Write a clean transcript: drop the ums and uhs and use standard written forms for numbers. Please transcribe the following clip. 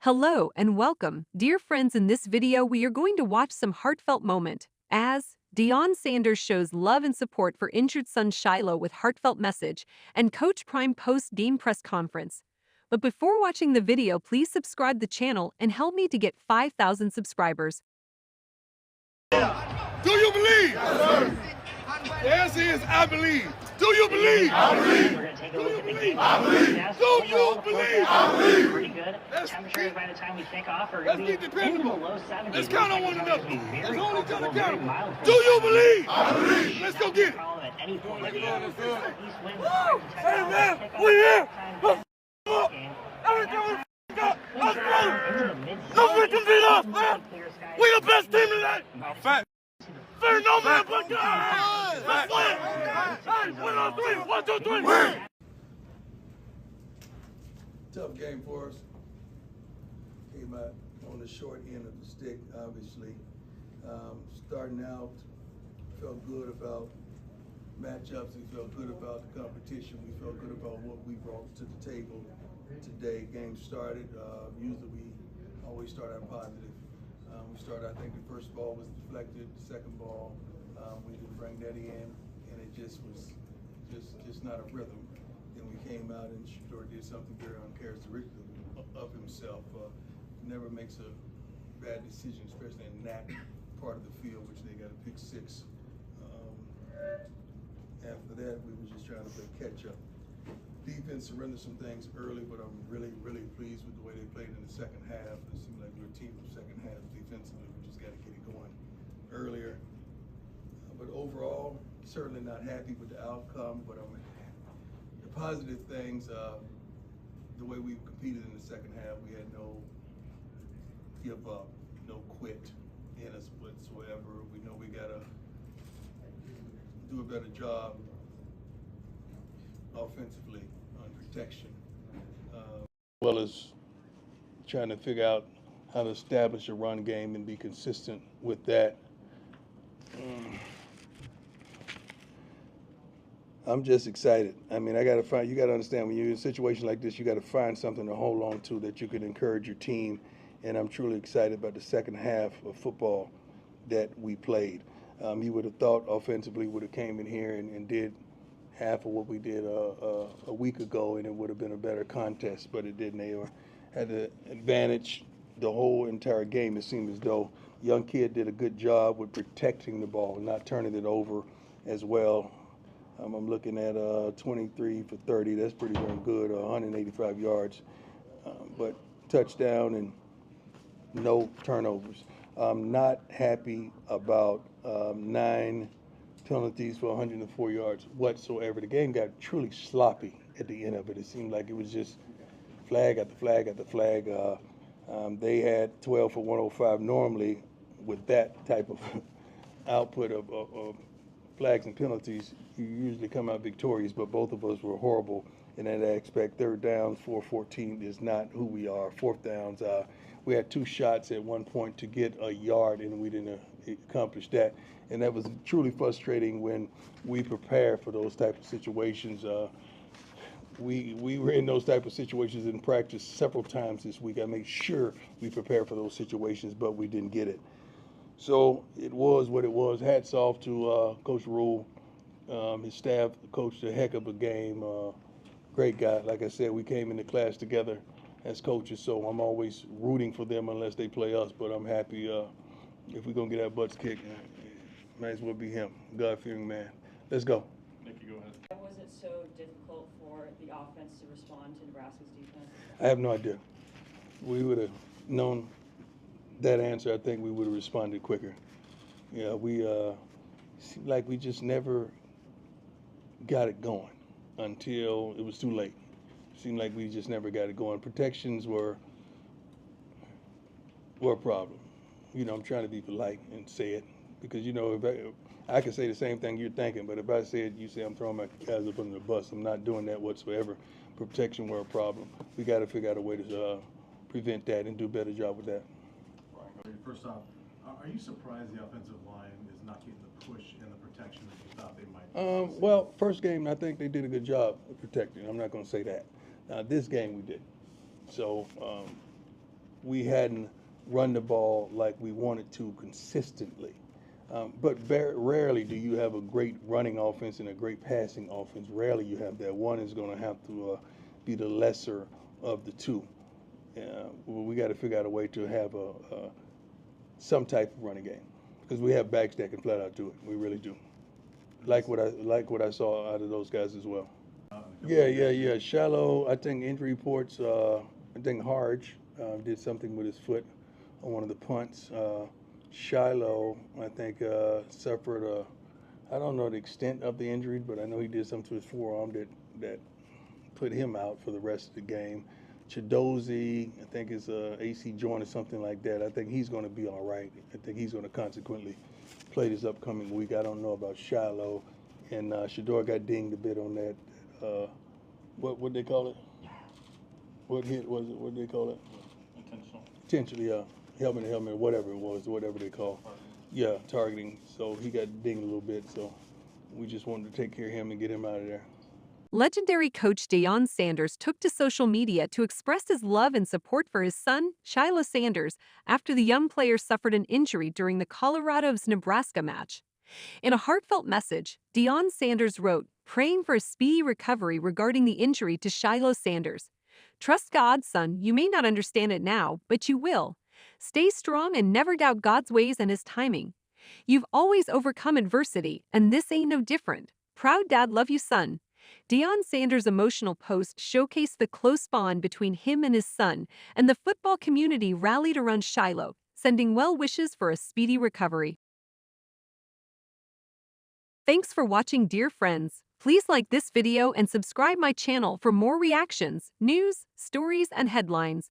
Hello and welcome. Dear friends, in this video we are going to watch some heartfelt moment as Deion Sanders shows love and support for injured son Shilo with heartfelt message and Coach Prime post-game press conference. But before watching the video, please subscribe the channel and help me to get 5,000 subscribers. Do you believe? Yes, sir. The answer is I believe. Do you believe? I believe. We're going to take a look at the game. I believe. Do you believe? I believe. Pretty good. Temperatures by the time we kick off are Let's going to be be dependable. in the low 70s. Let's count on one another. Very Let's hold each other comfortable, very accountable. mild. Do you believe? I believe. Let's go get it. Problem at any point in the game. East wins. Hey, man, we here. Everything got us, brother. No victims in us, man. We the best team tonight. Fact. Fear no man but God. Let's win. Hey, 1 on 3. 1, 2, 3. Win. Tough game for us. Came out on the short end of the stick, obviously. Starting out, felt good about matchups. We felt good about the competition. We felt good about what we brought to the table today. Game started. Usually we always start out positive. We started, I think the first ball was deflected. The second ball, we didn't bring that in, and it just was just not a rhythm. Then we came out and Shilo did something very uncharacteristic of himself. Never makes a bad decision, especially in that part of the field, which they got a pick 6. After that, we were just trying to play catch up. Defense surrendered some things early, but I'm really pleased with the way they played in the second half. It seemed like we were a team of second half defensively. We just got to get it going earlier. But overall, certainly not happy with the outcome, but the positive things, the way we competed in the second half, we had no give up, no quit in us whatsoever. We know we got to do a better job offensively on protection. Well as trying to figure out how to establish a run game and be consistent with that. I'm just excited. I mean, you got to understand when you're in a situation like this, you got to find something to hold on to that you can encourage your team. And I'm truly excited about the second half of football that we played. You would have thought offensively would have came in here and did half of what we did a week ago, and it would have been a better contest, but it didn't. They had the advantage the whole entire game. It seemed as though young kid did a good job with protecting the ball, not turning it over as well. I'm looking at 23 for 30. That's pretty darn good, 185 yards, but touchdown and no turnovers. I'm not happy about 9 penalties for 104 yards whatsoever. The game got truly sloppy at the end of it. It seemed like it was just flag after flag after flag. They had 12 for 105. Normally, with that type of output of flags and penalties, you usually come out victorious, but both of us were horrible in that aspect. Third downs, 4-14 is not who we are. Fourth downs, we had 2 shots at one point to get a yard, and we didn't accomplish that. And that was truly frustrating when we prepare for those type of situations. We were in those type of situations in practice several times this week. I made sure we prepared for those situations, but we didn't get it. So it was what it was. Hats off to Coach Rule. His staff coached a heck of a game. Great guy. Like I said, we came into class together as coaches, so I'm always rooting for them unless they play us. But I'm happy if we're going to get our butts kicked, might as well be him. God-fearing man. Let's go. Nikki, go ahead. Why was it so difficult for the offense to respond to Nebraska's defense? I have no idea. We would have known that answer. I think we would have responded quicker. Yeah, we seemed like we just never got it going until it was too late. Seemed like we just never got it going. Protections were a problem. You know, I'm trying to be polite and say it because, you know, if I could say the same thing you're thinking, but if I say it, you say I'm throwing my guys up under the bus. I'm not doing that whatsoever. Protection were a problem. We got to figure out a way to prevent that and do a better job with that. First off, are you surprised the offensive line is not getting the push and the protection that you thought they might? Well, first game, I think they did a good job of protecting. I'm not going to say that. This game we did. So we hadn't run the ball like we wanted to consistently. But rarely do you have a great running offense and a great passing offense. Rarely you have that. One is going to have to be the lesser of the two. We got to figure out a way to have some type of running game because we have backs that can flat out do it. We really do. Like what I saw out of those guys as well. Yeah. Shilo, I think injury reports. I think Harge did something with his foot on one of the punts. Shilo, I think, suffered I don't know the extent of the injury, but I know he did something to his forearm that put him out for the rest of the game. Chidozie, I think is AC joint or something like that. I think he's going to be all right. I think he's going to consequently play this upcoming week. I don't know about Shilo. And Shador got dinged a bit on that. What they call it? What hit was it? What did they call it? Intentional, yeah. Helmet to helmet, whatever it was, whatever they call. Yeah, targeting. So he got dinged a little bit. So we just wanted to take care of him and get him out of there. Legendary coach Deion Sanders took to social media to express his love and support for his son, Shilo Sanders, after the young player suffered an injury during the Colorado's-Nebraska match. In a heartfelt message, Deion Sanders wrote, praying for a speedy recovery regarding the injury to Shilo Sanders. Trust God, son. You may not understand it now, but you will. Stay strong and never doubt God's ways and His timing. You've always overcome adversity, and this ain't no different. Proud dad, love you, son. Deion Sanders' emotional post showcased the close bond between him and his son, and the football community rallied around Shilo, sending well wishes for a speedy recovery. Thanks for watching, dear friends. Please like this video and subscribe my channel for more reactions, news, stories, and headlines.